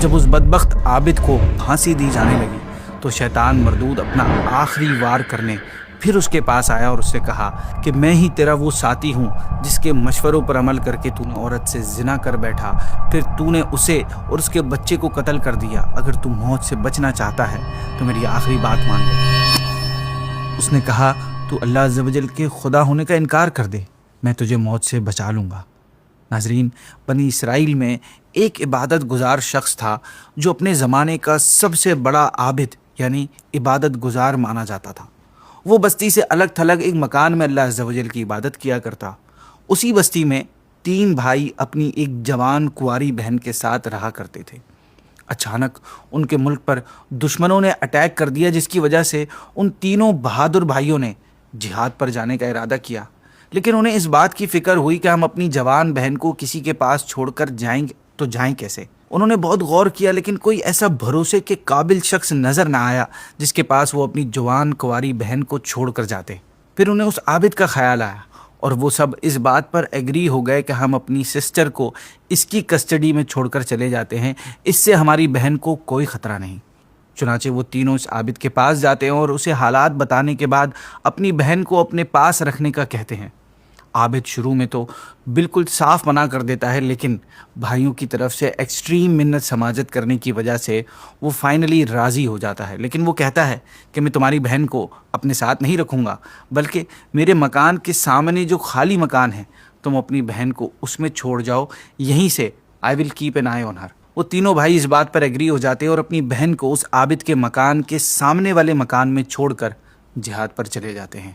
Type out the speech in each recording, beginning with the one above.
جب اس بدبخت عابد کو پھانسی دی جانے لگی تو شیطان مردود اپنا آخری وار کرنے پھر اس کے پاس آیا اور اس سے کہا کہ میں ہی تیرا وہ ساتھی ہوں جس کے مشوروں پر عمل کر کے تو نے عورت سے زنا کر بیٹھا، پھر تو نے اسے اور اس کے بچے کو قتل کر دیا۔ اگر تو موت سے بچنا چاہتا ہے تو میری آخری بات مان لے۔ اس نے کہا تو اللہ عز و جل کے خدا ہونے کا انکار کر دے، میں تجھے موت سے بچا لوں گا۔ ناظرین، بنی اسرائیل میں ایک عبادت گزار شخص تھا جو اپنے زمانے کا سب سے بڑا عابد یعنی عبادت گزار مانا جاتا تھا۔ وہ بستی سے الگ تھلگ ایک مکان میں اللہ عز و جل کی عبادت کیا کرتا۔ اسی بستی میں 3 بھائی اپنی ایک جوان کنواری بہن کے ساتھ رہا کرتے تھے۔ اچانک ان کے ملک پر دشمنوں نے اٹیک کر دیا، جس کی وجہ سے ان تینوں بہادر بھائیوں نے جہاد پر جانے کا ارادہ کیا، لیکن انہیں اس بات کی فکر ہوئی کہ ہم اپنی جوان بہن کو کسی کے پاس چھوڑ کر جائیں تو جائیں کیسے۔ انہوں نے بہت غور کیا لیکن کوئی ایسا بھروسے کے قابل شخص نظر نہ آیا جس کے پاس وہ اپنی جوان کنواری بہن کو چھوڑ کر جاتے۔ پھر انہیں اس عابد کا خیال آیا اور وہ سب اس بات پر ایگری ہو گئے کہ ہم اپنی سسٹر کو اس کی کسٹڈی میں چھوڑ کر چلے جاتے ہیں، اس سے ہماری بہن کو کوئی خطرہ نہیں۔ چنانچہ وہ تینوں اس عابد کے پاس جاتے ہیں اور اسے حالات بتانے کے بعد اپنی بہن کو اپنے پاس رکھنے کا کہتے ہیں۔ عابد شروع میں تو بالکل صاف منع کر دیتا ہے، لیکن بھائیوں کی طرف سے ایکسٹریم منت سماجت کرنے کی وجہ سے وہ فائنلی راضی ہو جاتا ہے، لیکن وہ کہتا ہے کہ میں تمہاری بہن کو اپنے ساتھ نہیں رکھوں گا، بلکہ میرے مکان کے سامنے جو خالی مکان ہے تم اپنی بہن کو اس میں چھوڑ جاؤ، یہیں سے آئی ول کیپ این آئی آن ہر۔ وہ تینوں بھائی اس بات پر ایگری ہو جاتے ہیں اور اپنی بہن کو اس عابد کے مکان کے سامنے والے مکان میں چھوڑ کر جہاد پر چلے جاتے ہیں۔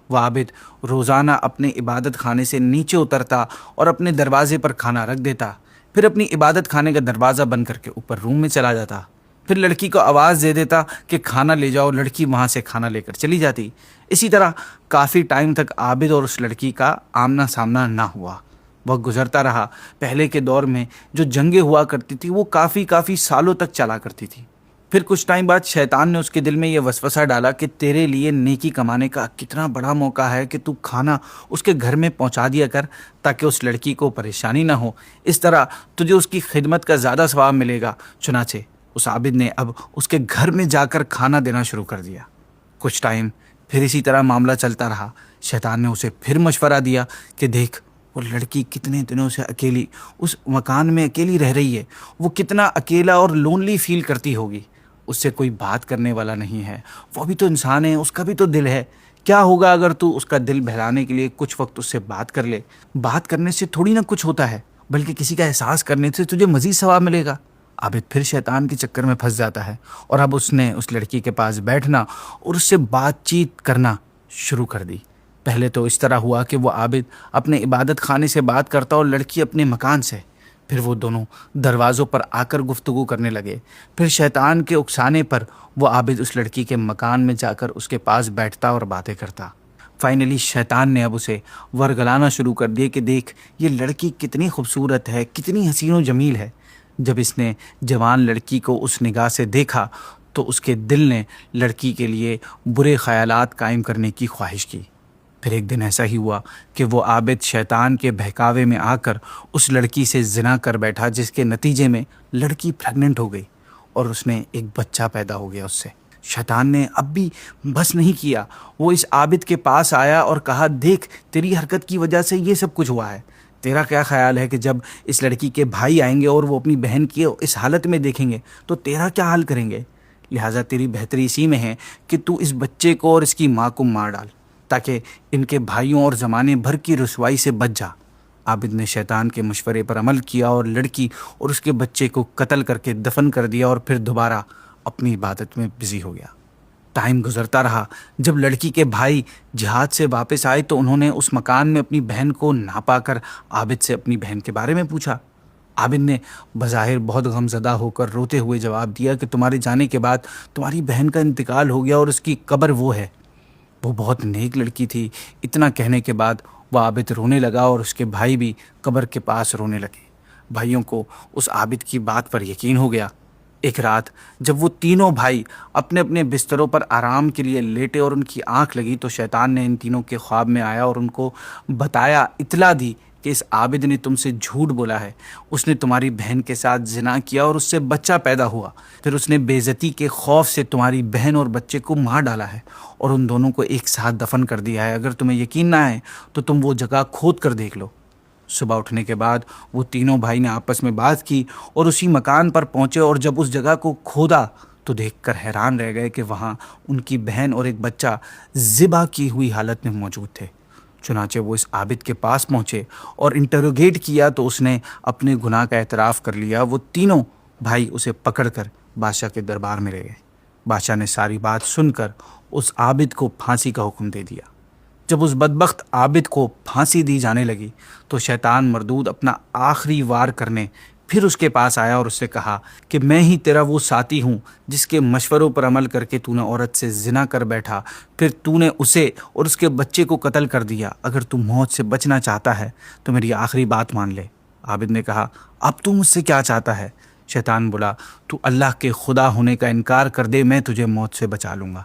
وہ عابد روزانہ اپنے عبادت خانے سے نیچے اترتا اور اپنے دروازے پر کھانا رکھ دیتا، پھر اپنی عبادت خانے کا دروازہ بند کر کے اوپر روم میں چلا جاتا، پھر لڑکی کو آواز دے دیتا کہ کھانا لے جاؤ، لڑکی وہاں سے کھانا لے کر چلی جاتی۔ اسی طرح کافی ٹائم تک عابد اور اس لڑکی کا آمنا سامنا نہ ہوا۔ وقت گزرتا رہا۔ پہلے کے دور میں جو جنگیں ہوا کرتی تھی وہ کافی سالوں تک چلا کرتی تھی۔ پھر کچھ ٹائم بعد شیطان نے اس کے دل میں یہ وسوسہ ڈالا کہ تیرے لیے نیکی کمانے کا کتنا بڑا موقع ہے کہ تو کھانا اس کے گھر میں پہنچا دیا کر تاکہ اس لڑکی کو پریشانی نہ ہو، اس طرح تجھے اس کی خدمت کا زیادہ ثواب ملے گا۔ چنانچہ اس عابد نے اب اس کے گھر میں جا کر کھانا دینا شروع کر دیا۔ کچھ ٹائم پھر اسی طرح معاملہ چلتا رہا۔ شیطان نے اسے پھر مشورہ دیا کہ دیکھ، وہ لڑکی کتنے دنوں سے اکیلی اس مکان میں اکیلی رہ رہی ہے، وہ کتنا اکیلا اور لونلی فیل کرتی ہوگی، اس سے کوئی بات کرنے والا نہیں ہے، وہ بھی تو انسان ہے، اس کا بھی تو دل ہے۔ کیا ہوگا اگر تو اس کا دل بہلانے کے لیے کچھ وقت اس سے بات کر لے؟ بات کرنے سے تھوڑی نہ کچھ ہوتا ہے، بلکہ کسی کا احساس کرنے سے تجھے مزید ثواب ملے گا۔ عابد پھر شیطان کے چکر میں پھنس جاتا ہے اور اب اس نے اس لڑکی کے پاس بیٹھنا اور اس سے بات چیت کرنا شروع کر دی۔ پہلے تو اس طرح ہوا کہ وہ عابد اپنے عبادت خانے سے بات کرتا اور لڑکی اپنے مکان سے، پھر وہ دونوں دروازوں پر آ کر گفتگو کرنے لگے۔ پھر شیطان کے اکسانے پر وہ عابد اس لڑکی کے مکان میں جا کر اس کے پاس بیٹھتا اور باتیں کرتا۔ فائنلی شیطان نے اب اسے ورگلانا شروع کر دیا کہ دیکھ، یہ لڑکی کتنی خوبصورت ہے، کتنی حسین و جمیل ہے۔ جب اس نے جوان لڑکی کو اس نگاہ سے دیکھا تو اس کے دل نے لڑکی کے لیے برے خیالات قائم کرنے کی خواہش کی۔ پھر ایک دن ایسا ہی ہوا کہ وہ عابد شیطان کے بہکاوے میں آ کر اس لڑکی سے زنا کر بیٹھا، جس کے نتیجے میں لڑکی پریگننٹ ہو گئی اور اس نے ایک بچہ پیدا ہو گیا اس سے۔ شیطان نے اب بھی بس نہیں کیا، وہ اس عابد کے پاس آیا اور کہا دیکھ، تیری حرکت کی وجہ سے یہ سب کچھ ہوا ہے، تیرا کیا خیال ہے کہ جب اس لڑکی کے بھائی آئیں گے اور وہ اپنی بہن کی اس حالت میں دیکھیں گے تو تیرا کیا حال کریں گے؟ لہٰذا تیری بہتری اسی میں ہے کہ تو اس بچے کو اور اس کی ماں کو مار ڈال تاکہ ان کے بھائیوں اور زمانے بھر کی رسوائی سے بچ جا۔ عابد نے شیطان کے مشورے پر عمل کیا اور لڑکی اور اس کے بچے کو قتل کر کے دفن کر دیا اور پھر دوبارہ اپنی عبادت میں بزی ہو گیا۔ ٹائم گزرتا رہا۔ جب لڑکی کے بھائی جہاد سے واپس آئے تو انہوں نے اس مکان میں اپنی بہن کو نہ پا کر عابد سے اپنی بہن کے بارے میں پوچھا۔ عابد نے بظاہر بہت غمزدہ ہو کر روتے ہوئے جواب دیا کہ تمہارے جانے کے بعد تمہاری بہن کا انتقال ہو گیا اور اس کی قبر وہ ہے، وہ بہت نیک لڑکی تھی۔ اتنا کہنے کے بعد وہ عابد رونے لگا اور اس کے بھائی بھی قبر کے پاس رونے لگے۔ بھائیوں کو اس عابد کی بات پر یقین ہو گیا۔ ایک رات جب وہ تینوں بھائی اپنے اپنے بستروں پر آرام کے لیے لیٹے اور ان کی آنکھ لگی تو شیطان نے ان تینوں کے خواب میں آیا اور ان کو بتایا، اطلاع دی کہ اس عابد نے تم سے جھوٹ بولا ہے، اس نے تمہاری بہن کے ساتھ زنا کیا اور اس سے بچہ پیدا ہوا، پھر اس نے بے عزتی کے خوف سے تمہاری بہن اور بچے کو مار ڈالا ہے اور ان دونوں کو ایک ساتھ دفن کر دیا ہے۔ اگر تمہیں یقین نہ ہے تو تم وہ جگہ کھود کر دیکھ لو۔ صبح اٹھنے کے بعد وہ تینوں بھائی نے آپس میں بات کی اور اسی مکان پر پہنچے، اور جب اس جگہ کو کھودا تو دیکھ کر حیران رہ گئے کہ وہاں ان کی بہن اور ایک بچہ ذبح کی ہوئی حالت میں موجود تھے۔ چنانچہ وہ اس عابد کے پاس پہنچے اور انٹروگیٹ کیا تو اس نے اپنے گناہ کا اعتراف کر لیا۔ وہ تینوں بھائی اسے پکڑ کر بادشاہ کے دربار میں لے گئے۔ بادشاہ نے ساری بات سن کر اس عابد کو پھانسی کا حکم دے دیا۔ جب اس بدبخت عابد کو پھانسی دی جانے لگی تو شیطان مردود اپنا آخری وار کرنے پھر اس کے پاس آیا اور اس سے کہا کہ میں ہی تیرا وہ ساتھی ہوں جس کے مشوروں پر عمل کر کے تو نے عورت سے زنا کر بیٹھا، پھر تو نے اسے اور اس کے بچے کو قتل کر دیا۔ اگر تو موت سے بچنا چاہتا ہے تو میری آخری بات مان لے۔ عابد نے کہا، اب تو مجھ سے کیا چاہتا ہے؟ شیطان بولا، تو اللہ کے خدا ہونے کا انکار کر دے، میں تجھے موت سے بچا لوں گا۔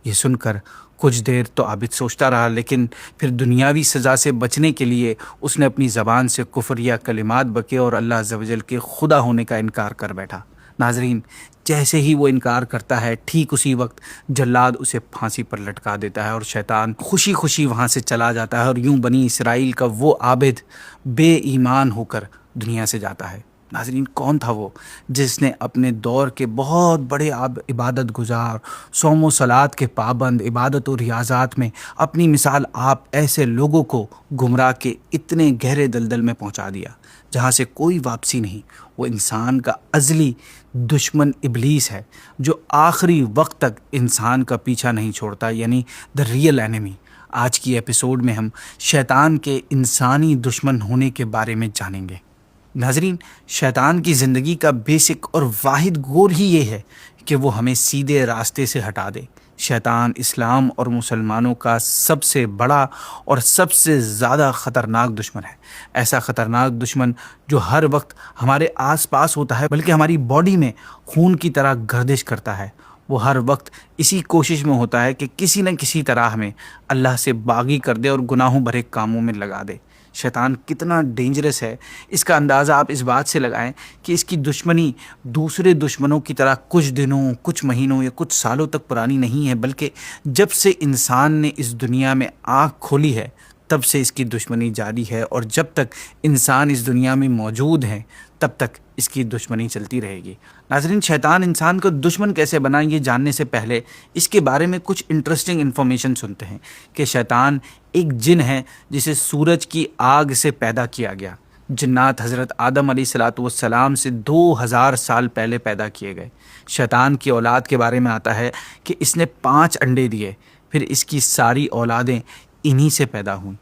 یہ سن کر کچھ دیر تو عابد سوچتا رہا، لیکن پھر دنیاوی سزا سے بچنے کے لیے اس نے اپنی زبان سے کفریہ کلمات بکے اور اللہ عز و جل کے خدا ہونے کا انکار کر بیٹھا۔ ناظرین، جیسے ہی وہ انکار کرتا ہے ٹھیک اسی وقت جلاد اسے پھانسی پر لٹکا دیتا ہے اور شیطان خوشی خوشی وہاں سے چلا جاتا ہے، اور یوں بنی اسرائیل کا وہ عابد بے ایمان ہو کر دنیا سے جاتا ہے۔ ناظرین، کون تھا وہ جس نے اپنے دور کے بہت بڑے عبادت گزار، صوم و صلات کے پابند، عبادت و ریاضات میں اپنی مثال آپ ایسے لوگوں کو گمراہ کے اتنے گہرے دلدل میں پہنچا دیا جہاں سے کوئی واپسی نہیں؟ وہ انسان کا ازلی دشمن ابلیس ہے جو آخری وقت تک انسان کا پیچھا نہیں چھوڑتا، یعنی دا ریئل اینیمی۔ آج کی ایپیسوڈ میں ہم شیطان کے انسانی دشمن ہونے کے بارے میں جانیں گے۔ ناظرین، شیطان کی زندگی کا بیسک اور واحد گول ہی یہ ہے کہ وہ ہمیں سیدھے راستے سے ہٹا دے۔ شیطان اسلام اور مسلمانوں کا سب سے بڑا اور سب سے زیادہ خطرناک دشمن ہے۔ ایسا خطرناک دشمن جو ہر وقت ہمارے آس پاس ہوتا ہے، بلکہ ہماری باڈی میں خون کی طرح گردش کرتا ہے۔ وہ ہر وقت اسی کوشش میں ہوتا ہے کہ کسی نہ کسی طرح ہمیں اللہ سے باغی کر دے اور گناہوں بھرے کاموں میں لگا دے۔ شیطان کتنا ڈینجرس ہے اس کا اندازہ آپ اس بات سے لگائیں کہ اس کی دشمنی دوسرے دشمنوں کی طرح کچھ دنوں، کچھ مہینوں یا کچھ سالوں تک پرانی نہیں ہے، بلکہ جب سے انسان نے اس دنیا میں آنکھ کھولی ہے تب سے اس کی دشمنی جاری ہے، اور جب تک انسان اس دنیا میں موجود ہے تب تک اس کی دشمنی چلتی رہے گی۔ ناظرین، شیطان انسان کو دشمن کیسے بنا، یہ جاننے سے پہلے اس کے بارے میں کچھ انٹرسٹنگ انفارمیشن سنتے ہیں کہ شیطان ایک جن ہے جسے سورج کی آگ سے پیدا کیا گیا۔ جنات حضرت آدم علیہ السلام سے 2000 سال پہلے پیدا کیے گئے۔ شیطان کی اولاد کے بارے میں آتا ہے کہ اس نے 5 انڈے دیے، پھر اس کی ساری اولادیں انہی سے پیدا ہوئیں۔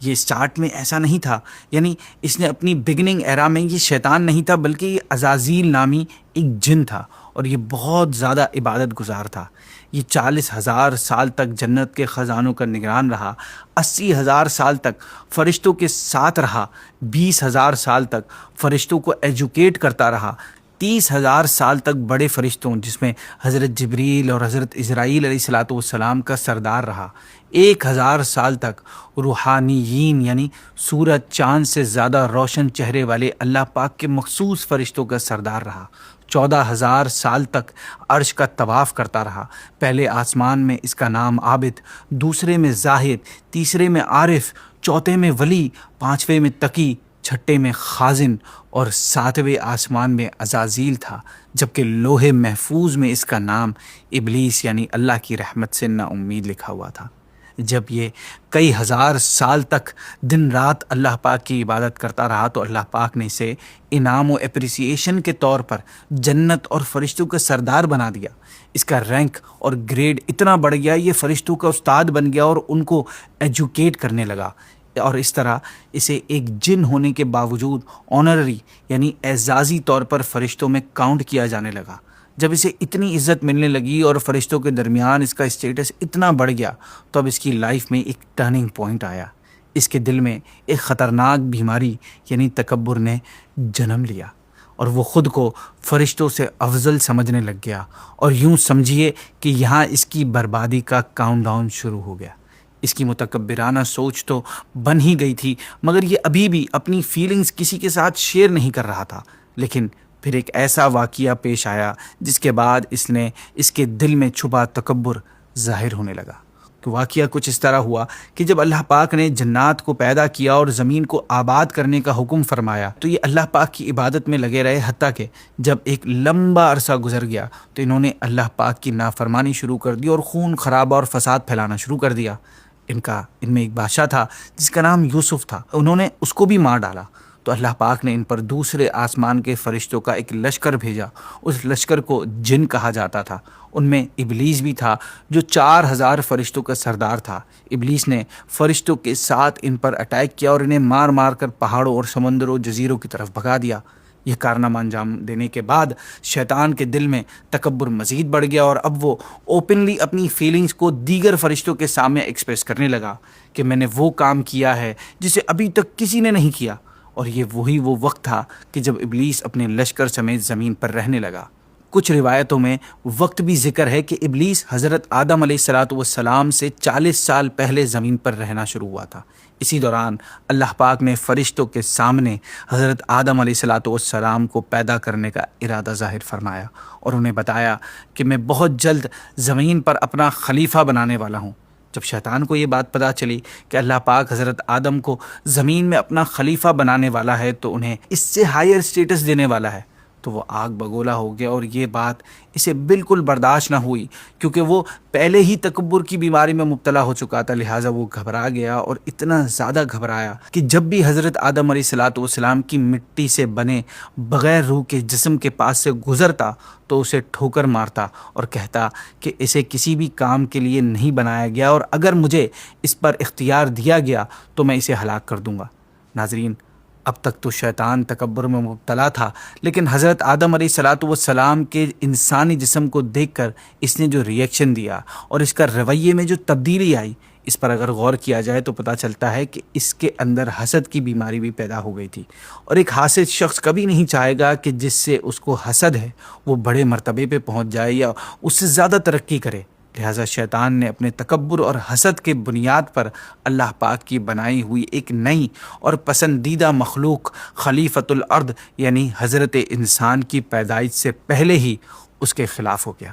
یہ سٹارٹ میں ایسا نہیں تھا، یعنی اس نے اپنی بگننگ ایرا میں یہ شیطان نہیں تھا، بلکہ یہ عزازیل نامی ایک جن تھا، اور یہ بہت زیادہ عبادت گزار تھا۔ یہ 40,000 سال تک جنت کے خزانوں کا نگران رہا، 80,000 سال تک فرشتوں کے ساتھ رہا، 20,000 سال تک فرشتوں کو ایجوکیٹ کرتا رہا، 30,000 سال تک بڑے فرشتوں جس میں حضرت جبریل اور حضرت اسرائیل علیہ السلام کا سردار رہا، 1,000 سال تک روحانیین یعنی سورج چاند سے زیادہ روشن چہرے والے اللہ پاک کے مخصوص فرشتوں کا سردار رہا، 14,000 سال تک عرش کا طواف کرتا رہا۔ پہلے آسمان میں اس کا نام عابد، دوسرے میں زاہد، تیسرے میں عارف، چوتھے میں ولی، پانچویں میں تقی، چھٹے میں خازن اور 7ویں آسمان میں عزازیل تھا، جبکہ لوح محفوظ میں اس کا نام ابلیس یعنی اللہ کی رحمت سے نا امید لکھا ہوا تھا۔ جب یہ کئی ہزار سال تک دن رات اللہ پاک کی عبادت کرتا رہا تو اللہ پاک نے اسے انعام و اپریسیشن کے طور پر جنت اور فرشتوں کا سردار بنا دیا۔ اس کا رینک اور گریڈ اتنا بڑھ گیا، یہ فرشتوں کا استاد بن گیا اور ان کو ایجوکیٹ کرنے لگا، اور اس طرح اسے ایک جن ہونے کے باوجود آنرری یعنی اعزازی طور پر فرشتوں میں کاؤنٹ کیا جانے لگا۔ جب اسے اتنی عزت ملنے لگی اور فرشتوں کے درمیان اس کا اسٹیٹس اتنا بڑھ گیا تو اب اس کی لائف میں ایک ٹرننگ پوائنٹ آیا۔ اس کے دل میں ایک خطرناک بیماری یعنی تکبر نے جنم لیا، اور وہ خود کو فرشتوں سے افضل سمجھنے لگ گیا، اور یوں سمجھیے کہ یہاں اس کی بربادی کا کاؤنٹ ڈاؤن شروع ہو گیا۔ اس کی متکبرانہ سوچ تو بن ہی گئی تھی، مگر یہ ابھی بھی اپنی فیلنگز کسی کے ساتھ شیئر نہیں کر رہا تھا۔ لیکن پھر ایک ایسا واقعہ پیش آیا جس کے بعد اس کے دل میں چھپا تکبر ظاہر ہونے لگا۔ تو واقعہ کچھ اس طرح ہوا کہ جب اللہ پاک نے جنات کو پیدا کیا اور زمین کو آباد کرنے کا حکم فرمایا تو یہ اللہ پاک کی عبادت میں لگے رہے، حتیٰ کہ جب ایک لمبا عرصہ گزر گیا تو انہوں نے اللہ پاک کی نافرمانی شروع کر دی اور خون خرابہ اور فساد پھیلانا شروع کر دیا۔ ان میں ایک بادشاہ تھا جس کا نام یوسف تھا، انہوں نے اس کو بھی مار ڈالا۔ تو اللہ پاک نے ان پر دوسرے آسمان کے فرشتوں کا ایک لشکر بھیجا۔ اس لشکر کو جن کہا جاتا تھا۔ ان میں ابلیس بھی تھا جو 4000 فرشتوں کا سردار تھا۔ ابلیس نے فرشتوں کے ساتھ ان پر اٹیک کیا اور انہیں مار مار کر پہاڑوں اور سمندروں جزیروں کی طرف بھگا دیا۔ یہ کارنامہ انجام دینے کے بعد شیطان کے دل میں تکبر مزید بڑھ گیا اور اب وہ اوپنلی اپنی فیلنگز کو دیگر فرشتوں کے سامنے ایکسپریس کرنے لگا کہ میں نے وہ کام کیا ہے جسے ابھی تک کسی نے نہیں کیا۔ اور یہ وہ وقت تھا کہ جب ابلیس اپنے لشکر سمیت زمین پر رہنے لگا۔ کچھ روایتوں میں وقت بھی ذکر ہے کہ ابلیس حضرت آدم علیہ السلام سے 40 سال پہلے زمین پر رہنا شروع ہوا تھا۔ اسی دوران اللہ پاک نے فرشتوں کے سامنے حضرت آدم علیہ السلام کو پیدا کرنے کا ارادہ ظاہر فرمایا اور انہیں بتایا کہ میں بہت جلد زمین پر اپنا خلیفہ بنانے والا ہوں۔ جب شیطان کو یہ بات پتہ چلی کہ اللہ پاک حضرت آدم کو زمین میں اپنا خلیفہ بنانے والا ہے تو انہیں اس سے ہائر سٹیٹس دینے والا ہے، تو وہ آگ بگولا ہو گیا اور یہ بات اسے بالکل برداشت نہ ہوئی، کیونکہ وہ پہلے ہی تکبر کی بیماری میں مبتلا ہو چکا تھا۔ لہٰذا وہ گھبرا گیا اور اتنا زیادہ گھبرایا کہ جب بھی حضرت آدم علیہ السلام کی مٹی سے بنے بغیر روح کے جسم کے پاس سے گزرتا تو اسے ٹھوکر مارتا اور کہتا کہ اسے کسی بھی کام کے لیے نہیں بنایا گیا اور اگر مجھے اس پر اختیار دیا گیا تو میں اسے ہلاک کر دوں گا۔ ناظرین، اب تک تو شیطان تکبر میں مبتلا تھا، لیکن حضرت آدم علیہ السلام کے انسانی جسم کو دیکھ کر اس نے جو ریئیکشن دیا اور اس کا رویے میں جو تبدیلی آئی، اس پر اگر غور کیا جائے تو پتہ چلتا ہے کہ اس کے اندر حسد کی بیماری بھی پیدا ہو گئی تھی۔ اور ایک حاسد شخص کبھی نہیں چاہے گا کہ جس سے اس کو حسد ہے وہ بڑے مرتبے پہ پہنچ جائے یا اس سے زیادہ ترقی کرے۔ لہٰذا شیطان نے اپنے تکبر اور حسد کے بنیاد پر اللہ پاک کی بنائی ہوئی ایک نئی اور پسندیدہ مخلوق خلیفۃ الارض یعنی حضرت انسان کی پیدائش سے پہلے ہی اس کے خلاف ہو گیا۔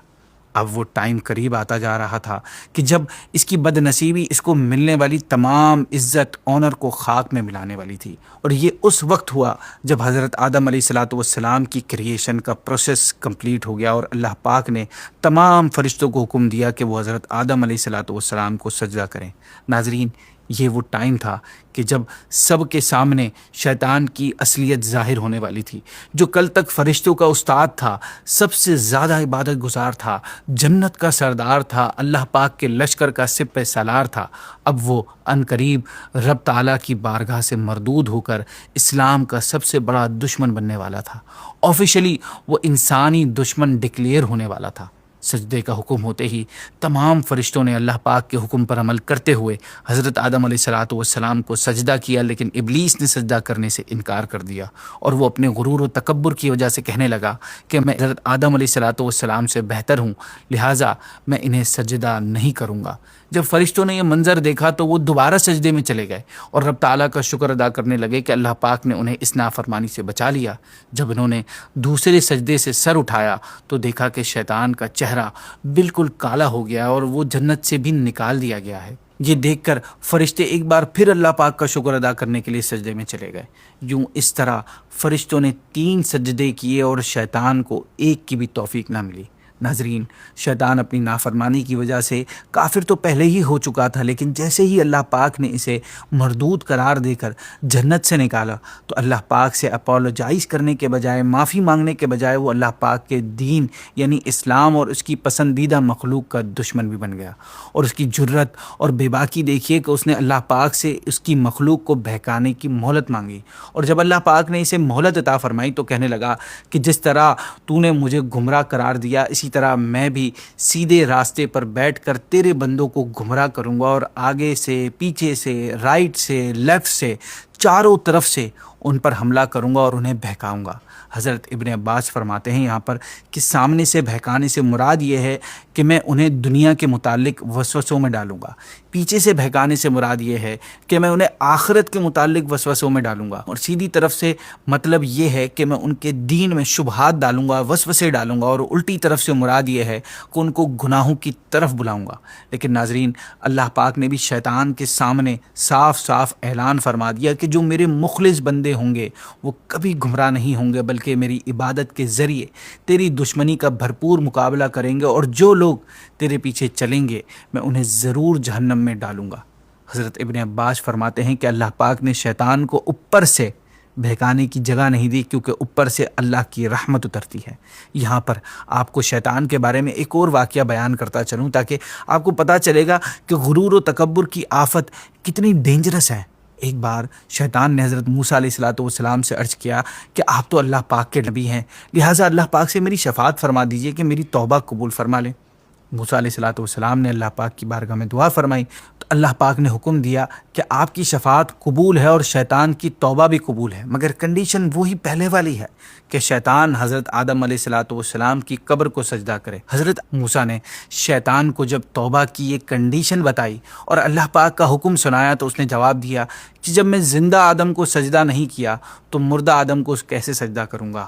اب وہ ٹائم قریب آتا جا رہا تھا کہ جب اس کی بد نصیبی اس کو ملنے والی تمام عزت آنر کو خاک میں ملانے والی تھی، اور یہ اس وقت ہوا جب حضرت آدم علیہ السلام کی کریشن کا پروسیس کمپلیٹ ہو گیا اور اللہ پاک نے تمام فرشتوں کو حکم دیا کہ وہ حضرت آدم علیہ السلام کو سجدہ کریں۔ ناظرین، یہ وہ ٹائم تھا کہ جب سب کے سامنے شیطان کی اصلیت ظاہر ہونے والی تھی۔ جو کل تک فرشتوں کا استاد تھا، سب سے زیادہ عبادت گزار تھا، جنت کا سردار تھا، اللہ پاک کے لشکر کا سپہ سالار تھا، اب وہ عنقریب رب تعالیٰ کی بارگاہ سے مردود ہو کر اسلام کا سب سے بڑا دشمن بننے والا تھا۔ آفیشلی وہ انسانی دشمن ڈکلیئر ہونے والا تھا۔ سجدے کا حکم ہوتے ہی تمام فرشتوں نے اللہ پاک کے حکم پر عمل کرتے ہوئے حضرت آدم علیہ السلام کو سجدہ کیا، لیکن ابلیس نے سجدہ کرنے سے انکار کر دیا اور وہ اپنے غرور و تکبر کی وجہ سے کہنے لگا کہ میں حضرت آدم علیہ السلام سے بہتر ہوں، لہٰذا میں انہیں سجدہ نہیں کروں گا۔ جب فرشتوں نے یہ منظر دیکھا تو وہ دوبارہ سجدے میں چلے گئے اور رب تعالیٰ کا شکر ادا کرنے لگے کہ اللہ پاک نے انہیں اس نافرمانی سے بچا لیا۔ جب انہوں نے دوسرے سجدے سے سر اٹھایا تو دیکھا کہ شیطان کا چہرہ بالکل کالا ہو گیا اور وہ جنت سے بھی نکال دیا گیا ہے۔ یہ دیکھ کر فرشتے ایک بار پھر اللہ پاک کا شکر ادا کرنے کے لیے سجدے میں چلے گئے۔ یوں اس طرح فرشتوں نے 3 سجدے کیے اور شیطان کو ایک کی بھی توفیق نہ ملی۔ ناظرین، شیطان اپنی نافرمانی کی وجہ سے کافر تو پہلے ہی ہو چکا تھا، لیکن جیسے ہی اللہ پاک نے اسے مردود قرار دے کر جنت سے نکالا تو اللہ پاک سے اپولوجائز کرنے کے بجائے، معافی مانگنے کے بجائے، وہ اللہ پاک کے دین یعنی اسلام اور اس کی پسندیدہ مخلوق کا دشمن بھی بن گیا۔ اور اس کی جرت اور بے باکی دیکھیے کہ اس نے اللہ پاک سے اس کی مخلوق کو بہکانے کی مہلت مانگی، اور جب اللہ پاک نے اسے مہلت عطا فرمائی تو کہنے لگا کہ جس طرح تو نے مجھے گمراہ قرار دیا، اسی طرح میں بھی سیدھے راستے پر بیٹھ کر تیرے بندوں کو گمراہ کروں گا، اور آگے سے، پیچھے سے، رائٹ سے، لیفٹ سے، چاروں طرف سے ان پر حملہ کروں گا اور انہیں بہکاؤں گا۔ حضرت ابن عباس فرماتے ہیں یہاں پر کہ سامنے سے بہکانے سے مراد یہ ہے کہ میں انہیں دنیا کے متعلق وسوسوں میں ڈالوں گا، پیچھے سے بہکانے سے مراد یہ ہے کہ میں انہیں آخرت کے متعلق وسوسوں میں ڈالوں گا، اور سیدھی طرف سے مطلب یہ ہے کہ میں ان کے دین میں شبہات ڈالوں گا، وسوسے ڈالوں گا، اور الٹی طرف سے مراد یہ ہے کہ ان کو گناہوں کی طرف بلاؤں گا۔ لیکن ناظرین، اللہ پاک نے بھی شیطان کے سامنے صاف صاف اعلان فرما دیا کہ جو میرے مخلص بندے ہوں گے وہ کبھی گمراہ نہیں ہوں گے، بلکہ میری عبادت کے ذریعے تیری دشمنی کا بھرپور مقابلہ کریں گے، اور جو لوگ تیرے پیچھے چلیں گے میں انہیں ضرور جہنم میں ڈالوں گا۔ حضرت ابن عباس فرماتے ہیں کہ اللہ پاک نے شیطان کو اوپر سے بہکانے کی جگہ نہیں دی، کیونکہ اوپر سے اللہ کی رحمت اترتی ہے۔ یہاں پر آپ کو شیطان کے بارے میں ایک اور واقعہ بیان کرتا چلوں تاکہ آپ کو پتہ چلے گا کہ غرور و تکبر کی آفت کتنی ڈینجرس ہے۔ ایک بار شیطان نے حضرت موسیٰ علیہ السلام سے عرض کیا کہ آپ تو اللہ پاک کے نبی ہیں، لہٰذا اللہ پاک سے میری شفاعت فرما دیجئے کہ میری توبہ قبول فرما لیں۔ موسیٰ علیہ السلام نے اللہ پاک کی بارگاہ میں دعا فرمائی تو اللہ پاک نے حکم دیا کہ آپ کی شفاعت قبول ہے اور شیطان کی توبہ بھی قبول ہے، مگر کنڈیشن وہی پہلے والی ہے کہ شیطان حضرت آدم علیہ السلام کی قبر کو سجدہ کرے۔ حضرت موسیٰ نے شیطان کو جب توبہ کی یہ کنڈیشن بتائی اور اللہ پاک کا حکم سنایا تو اس نے جواب دیا کہ جب میں زندہ آدم کو سجدہ نہیں کیا تو مردہ آدم کو کیسے سجدہ کروں گا۔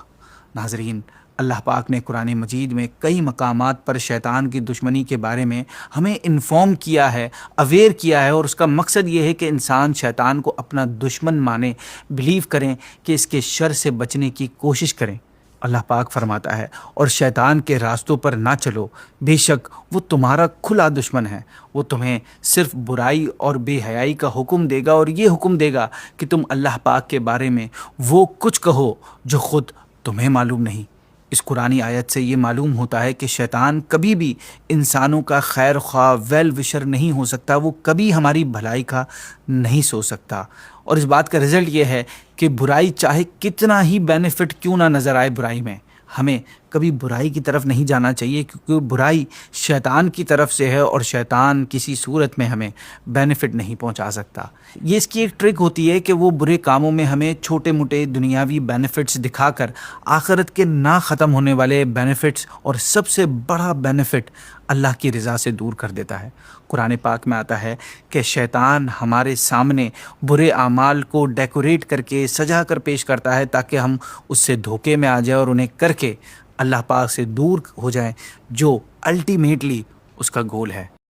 ناظرین، اللہ پاک نے قرآن مجید میں کئی مقامات پر شیطان کی دشمنی کے بارے میں ہمیں انفارم کیا ہے، اویئر کیا ہے، اور اس کا مقصد یہ ہے کہ انسان شیطان کو اپنا دشمن مانے، بلیو کریں کہ اس کے شر سے بچنے کی کوشش کریں۔ اللہ پاک فرماتا ہے اور شیطان کے راستوں پر نہ چلو، بے شک وہ تمہارا کھلا دشمن ہے، وہ تمہیں صرف برائی اور بے حیائی کا حکم دے گا، اور یہ حکم دے گا کہ تم اللہ پاک کے بارے میں وہ کچھ کہو جو خود تمہیں معلوم نہیں۔ اس قرآنی آیت سے یہ معلوم ہوتا ہے کہ شیطان کبھی بھی انسانوں کا خیر خواہ ویل وشر نہیں ہو سکتا، وہ کبھی ہماری بھلائی کا نہیں سوچ سکتا، اور اس بات کا رزلٹ یہ ہے کہ برائی چاہے کتنا ہی بینیفٹ کیوں نہ نظر آئے برائی میں، ہمیں کبھی برائی کی طرف نہیں جانا چاہیے، کیونکہ برائی شیطان کی طرف سے ہے اور شیطان کسی صورت میں ہمیں بینیفٹ نہیں پہنچا سکتا۔ یہ اس کی ایک ٹرک ہوتی ہے کہ وہ برے کاموں میں ہمیں چھوٹے موٹے دنیاوی بینیفٹس دکھا کر آخرت کے نہ ختم ہونے والے بینیفٹس اور سب سے بڑا بینیفٹ اللہ کی رضا سے دور کر دیتا ہے۔ قرآن پاک میں آتا ہے کہ شیطان ہمارے سامنے برے اعمال کو ڈیکوریٹ کر کے سجا کر پیش کرتا ہے تاکہ ہم اس سے دھوکے میں آ جائیں اور انہیں کر کے اللہ پاک سے دور ہو جائیں، جو الٹیمیٹلی اس کا گول ہے۔